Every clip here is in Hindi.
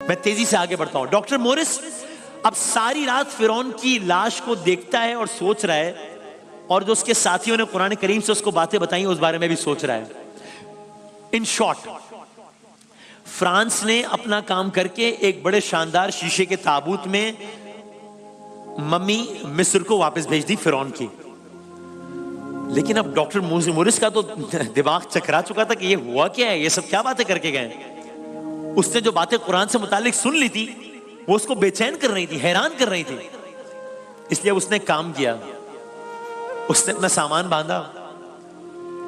मैं तेजी से आगे बढ़ता हूं। डॉक्टर मोरिस अब सारी रात फिरौन की लाश को देखता है और सोच रहा है, और जो उसके साथियों ने कुरान करीम से उसको बातें बताई उस बारे में भी सोच रहा है। इन शॉर्ट, फ्रांस ने अपना काम करके एक बड़े शानदार शीशे के ताबूत में मम्मी मिस्र को वापस भेज दी फिरौन की। लेकिन अब डॉक्टर मोरिस का तो दिमाग चकरा चुका था कि ये हुआ क्या है, ये सब क्या बातें करके गए। उसने जो बातें कुरान से मुतालिक सुन ली थी वो उसको बेचैन कर रही थी, हैरान कर रही थी। इसलिए उसने काम किया, उसने अपना सामान बांधा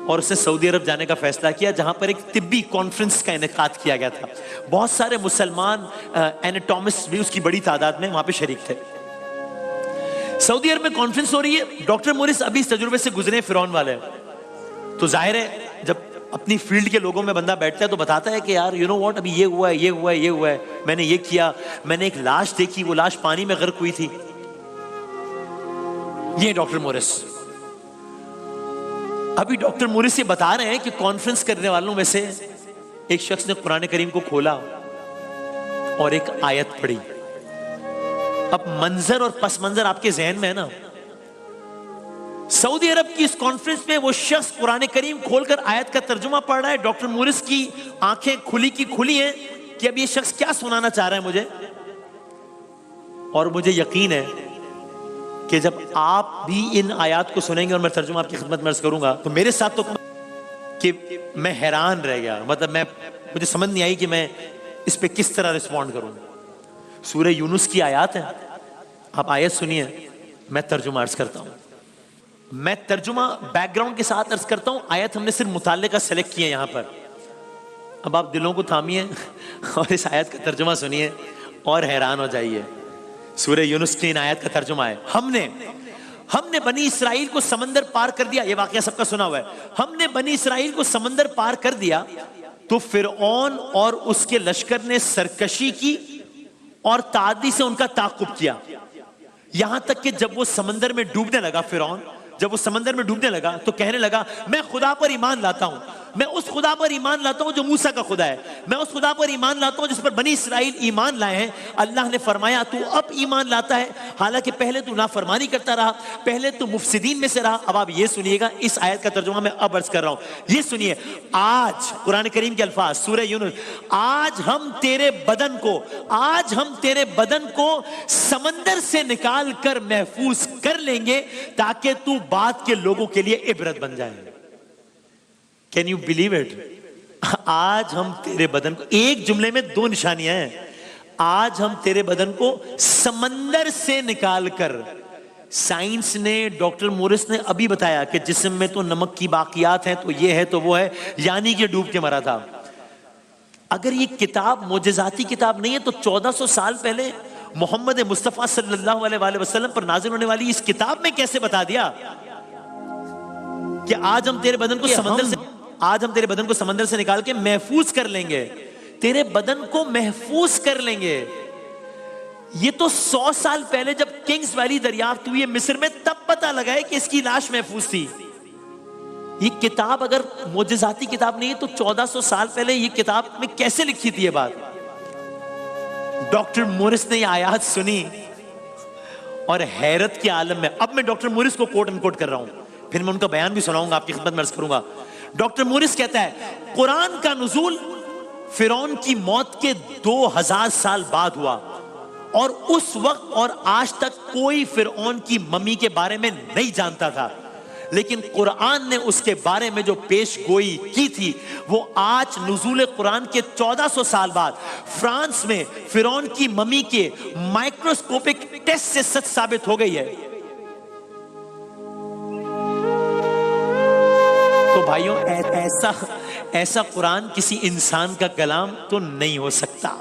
और उसने सऊदी अरब जाने का फैसला किया, जहां पर एक तिब्बी कॉन्फ्रेंस का इनेकाद किया गया था। बहुत सारे मुसलमान एनाटॉमिस्ट भी उसकी बड़ी तादाद में वहां पे शरीक थे। सऊदी अरब में कॉन्फ्रेंस हो रही है, डॉक्टर मोरिस अभी इस तजुर्बे से गुजरे फिरौन वाले, तो जाहिर है जब अपनी फील्ड के लोगों में बंदा बैठता है तो बताता है कि यार यू नो व्हाट, अभी ये हुआ है, ये हुआ है, ये हुआ है, मैंने ये किया, मैंने एक लाश देखी, वो लाश पानी में गर्क हुई थी। ये डॉक्टर मोरिस। अभी डॉक्टर मोरिस ये बता रहे हैं कि कॉन्फ्रेंस करने वालों में से एक शख्स ने कुरान करीम को खोला और एक आयत पढ़ी। अब मंजर और पस मंजर आपके जहन में है ना। सऊदी अरब की इस कॉन्फ्रेंस में वो शख्स कुरान करीम खोलकर आयत का तर्जुमा पढ़ रहा है। डॉक्टर मोरिस की आंखें खुली की खुली हैं कि अब ये शख्स क्या सुनाना चाह रहा है मुझे। और मुझे यकीन है कि जब आप भी इन आयत को सुनेंगे और मैं तर्जुमा आपकी खिदमत में अर्ज करूंगा तो मेरे साथ तो कि मैं हैरान रह गया, मतलब मुझे समझ नहीं आई कि मैं इस पे किस तरह रिस्पॉन्ड करूं। सूरह यूनुस की आयत है, आप आयत सुनिए, मैं तर्जुमा अर्ज करता हूं। मैं तर्जुमा बैकग्राउंड के साथ अर्ज करता हूं। आयत हमने सिर्फ मुताल्लिका सेलेक्ट किए यहां पर। अब आप दिलों को थामिए और इस आयत का तर्जुमा सुनिए और हैरान हो जाइए। सूरह यूनुस की इन आयत का तर्जुमा है, हमने बनी इसराइल को समंदर पार कर दिया। ये वाकया सबका सुना हुआ है। हमने बनी इसराइल को समंदर पार कर दिया तो फिरऔन और उसके लश्कर ने सरकशी की और तादी से उनका ताकुब किया, यहां तक कि जब वो समंदर में डूबने लगा, फिरौन जब वो समंदर में डूबने लगा तो कहने लगा, मैं खुदा पर ईमान लाता हूं, मैं उस खुदा पर ईमान लाता हूं जो मूसा का खुदा है, मैं उस खुदा पर ईमान लाता हूं जिस पर बनी इसराइल ईमान लाए हैं। अल्लाह ने फरमाया तू अब ईमान लाता है, हालांकि पहले तू नाफरमानी करता रहा, पहले तू मुफसिदीन में से रहा। अब आप ये सुनिएगा, इस आयत का तर्जुमा मैं अब अर्ज कर रहा हूं, ये सुनिए। आज कुरान करीम के अल्फाज, सूरह यूनुस, आज हम तेरे बदन को समंदर से निकाल कर महफूज कर लेंगे ताकि तू बाद के लोगों के लिए इबरत बन जाए। Can you believe it? आज हम तेरे बदन को, एक जुमले में दो निशानियां हैं, आज हम तेरे बदन को समंदर से निकालकर। साइंस ने, डॉक्टर मोरिस ने अभी बताया कि जिस्म में तो नमक की बाकियात हैं, तो ये है तो वो है, यानी कि डूब के मरा था। अगर ये किताब मोजज़ाती किताब नहीं है तो 1400 साल पहले मोहम्मद मुस्तफा सल्लल्लाहु अलैहि वसल्लम पर नाज़िल होने वाली इस किताब में कैसे बता दिया कि आज हम तेरे बदन को समंदर से निकाल के महफूज कर लेंगे, तेरे बदन को महफूज कर लेंगे। ये तो 100 साल पहले जब किंग्स वैली दरियाफ्त हुई है मिस्र में, तब पता लगा है कि इसकी लाश महफूज थी। ये किताब अगर मोजज़ाती किताब नहीं है तो 1400 साल पहले ये किताब में कैसे लिखी थी ये बात। डॉक्टर मोरिस ने ये आयत सुनी और हैरत के आलम में, अब मैं डॉक्टर मोरिस को कोट अनकोट कर रहा हूं, फिर मैं उनका बयान भी सुनाऊंगा, आपकी खिदमत में अर्ज करूंगा। डॉक्टर मोरिस कहता है, कुरान का नुज़ूल फिरौन की मौत के 2000 साल बाद हुआ और उस वक्त और आज तक कोई फिरौन की मम्मी के बारे में नहीं जानता था, लेकिन कुरान ने उसके बारे में जो पेश गोई की थी वो आज नुज़ूल कुरान के 1400 साल बाद फ्रांस में फिरौन की मम्मी के माइक्रोस्कोपिक टेस्ट से सच साबित हो गई है। तो भाइयों, ऐसा कुरान किसी इंसान का कलाम तो नहीं हो सकता।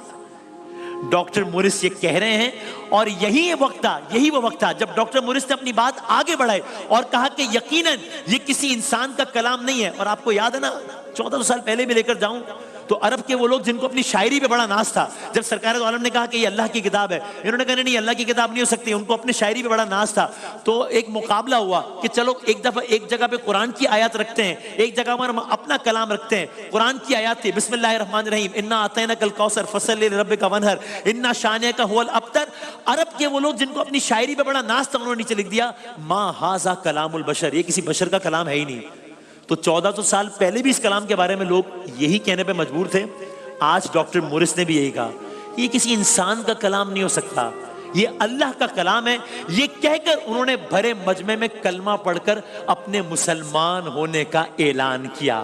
डॉक्टर मोरिस ये कह रहे हैं और यही वो वक्त था जब डॉक्टर मोरिस ने अपनी बात आगे बढ़ाई और कहा कि यकीनन ये किसी इंसान का कलाम नहीं है। और आपको याद है ना, 1400 साल पहले भी लेकर जाऊं तो अरब के वो लोग जिनको अपनी शायरी पे बड़ा नाज था, जब सरकार दो आलम ने कहा कि ये अल्लाह की किताब है, इन्होंने कहा नहीं अल्लाह की किताब नहीं हो सकती, उनको अपनी शायरी पे बड़ा नाज था। तो एक मुकाबला हुआ कि चलो एक दफा एक जगह पे कुरान की आयत रखते हैं, एक जगह पर हम अपना कलाम रखते हैं। कुरान की आयत थी बिस्मिल्लाहिर रहमानिर रहीम, इन्ना आतैना कल कौसर फसल्लि लिरब्बिका वनहर इन्ना शानिअका हुवल अब्तर। अरब के वो लोग जिनको अपनी शायरी पे बड़ा नाज था, उन्होंने नीचे लिख दिया मा हाजा कलामुल बशर, ये किसी बशर का कलाम है ही नहीं। तो 1400 साल पहले भी इस कलाम के बारे में लोग यही कहने पे मजबूर थे। आज डॉक्टर मोरिस ने भी यही कहा, ये किसी इंसान का कलाम नहीं हो सकता, ये अल्लाह का कलाम है। ये कहकर उन्होंने भरे मजमे में कलमा पढ़कर अपने मुसलमान होने का ऐलान किया।